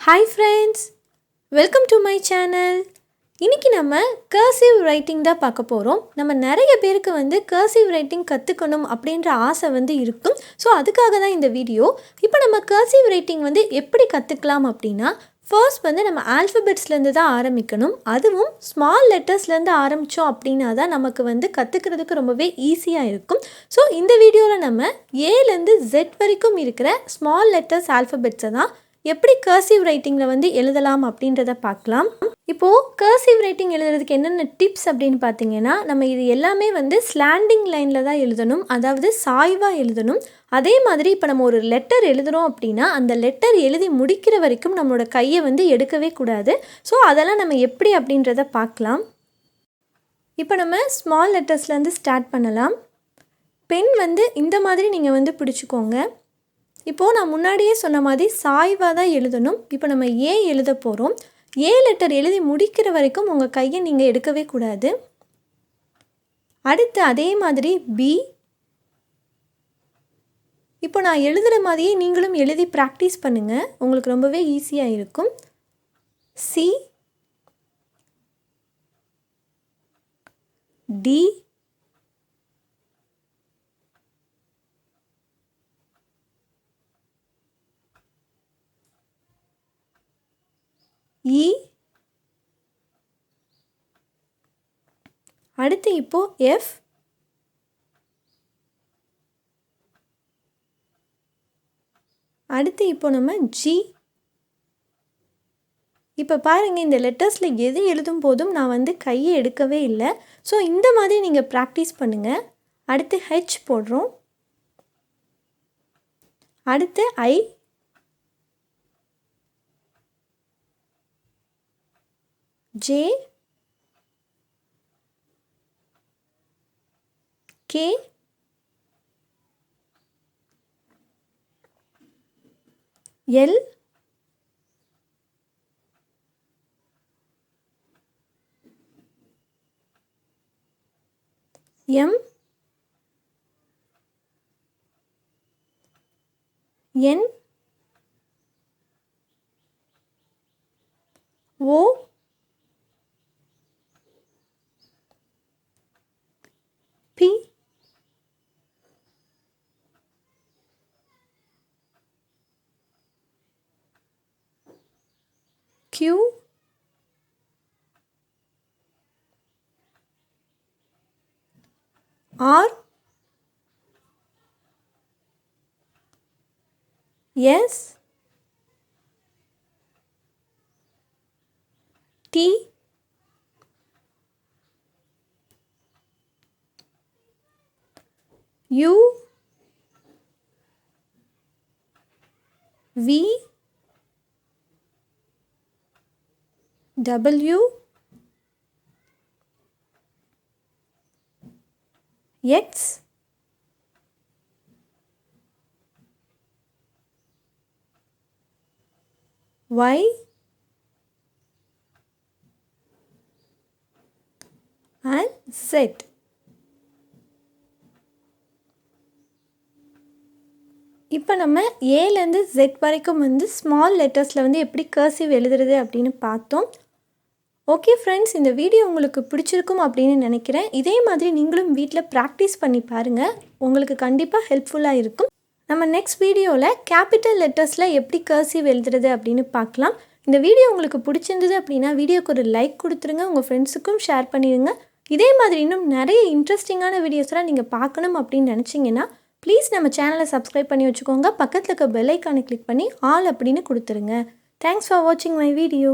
Hi friends, welcome to my channel. இன்னைக்கு நம்ம cursive writing தான் பார்க்க போறோம். நம்ம நிறைய பேருக்கு cursive writing கத்துக்கணும் அப்படின்ற ஆசை இருக்கும். ஸோ அதுக்காக தான் இந்த வீடியோ. இப்போ நம்ம cursive writing எப்படி கத்துக்கலாம் அப்படின்னா ஃபர்ஸ்ட் நம்ம ஆல்ஃபபெட்ஸ்லேருந்து தான் ஆரம்பிக்கணும். அதுவும் ஸ்மால் லெட்டர்ஸ்லேருந்து ஆரம்பித்தோம் அப்படின்னா தான் நமக்கு கற்றுக்கிறதுக்கு ரொம்பவே ஈஸியாக இருக்கும். ஸோ இந்த வீடியோவில் நம்ம ஏலேருந்து ஜெட் வரைக்கும் இருக்கிற ஸ்மால் லெட்டர்ஸ் ஆல்ஃபபெட்ஸை தான் எப்படி கர்சிவ் ரைட்டிங்கில் எழுதலாம் அப்படின்றத பார்க்கலாம். இப்போது கர்சிவ் ரைட்டிங் எழுதுறதுக்கு என்னென்ன டிப்ஸ் அப்படின்னு பார்த்தீங்கன்னா, நம்ம இது எல்லாமே ஸ்லாண்டிங் லைனில் தான் எழுதணும், அதாவது சாய்வாக எழுதணும். அதே மாதிரி இப்போ நம்ம ஒரு லெட்டர் எழுதுகிறோம் அப்படின்னா அந்த லெட்டர் எழுதி முடிக்கிற வரைக்கும் நம்மளோட கையை எடுக்கவே கூடாது. ஸோ அதெல்லாம் நம்ம எப்படி அப்படின்றத பார்க்கலாம். இப்போ நம்ம ஸ்மால் லெட்டர்ஸ்லேருந்து ஸ்டார்ட் பண்ணலாம். பென் இந்த மாதிரி நீங்கள் பிடிச்சிக்கோங்க. இப்போது நான் முன்னாடியே சொன்ன மாதிரி சாய்வாக தான் எழுதணும். இப்போ நம்ம ஏ எழுத போகிறோம். ஏ லெட்டர் எழுதி முடிக்கிற வரைக்கும் உங்கள் கையை நீங்கள் எடுக்கவே கூடாது. அடுத்து அதே மாதிரி பி. இப்போ நான் எழுதுகிற மாதிரியே நீங்களும் எழுதி ப்ராக்டிஸ் பண்ணுங்கள், உங்களுக்கு ரொம்பவே ஈஸியாக இருக்கும். சி, டி, இ. அடுத்து இப்போ எஃப். அடுத்து இப்போ நம்ம ஜி. இப்போ பாருங்கள், இந்த லெட்டர்ஸில் எது எழுதும் போதும் நான் கையை எடுக்கவே இல்லை. ஸோ இந்த மாதிரி நீங்கள் ப்ராக்டிஸ் பண்ணுங்கள். அடுத்து ஹெச் போடுறோம். அடுத்து I, J, K, L, M, N, O, P, Q, R, S, T, U, V, W, X, Y, and Z. இப்போ நம்ம ஏலேருந்து ஜெட் வரைக்கும் ஸ்மால் லெட்டர்ஸில் எப்படி கர்சிவ் எழுதுறது அப்படின்னு பார்த்தோம். ஓகே ஃப்ரெண்ட்ஸ், இந்த வீடியோ உங்களுக்கு பிடிச்சிருக்கும் அப்படின்னு நினைக்கிறேன். இதே மாதிரி நீங்களும் வீட்டில் ப்ராக்டிஸ் பண்ணி பாருங்கள், உங்களுக்கு கண்டிப்பாக ஹெல்ப்ஃபுல்லாக இருக்கும். நம்ம நெக்ஸ்ட் வீடியோவில் கேபிட்டல் லெட்டர்ஸில் எப்படி கர்சிவ் எழுதுறது அப்படின்னு பார்க்கலாம். இந்த வீடியோ உங்களுக்கு பிடிச்சிருந்தது அப்படின்னா வீடியோக்கு ஒரு லைக் கொடுத்துருங்க, உங்கள் ஃப்ரெண்ட்ஸுக்கும் ஷேர் பண்ணிடுங்க. இதே மாதிரி இன்னும் நிறைய இன்ட்ரெஸ்டிங்கான வீடியோஸ்லாம் நீங்கள் பார்க்கணும் அப்படின்னு நினச்சிங்கன்னா ப்ளீஸ் நம்ம சேனலை சப்ஸ்கிரைப் பண்ணி வச்சுக்கோங்க. பக்கத்தில் இருக்க பெல் ஐக்கானை கிளிக் பண்ணி ஆல் அப்படின்னு கொடுத்துருங்க. தேங்க்ஸ் ஃபார் வாட்சிங் மை வீடியோ.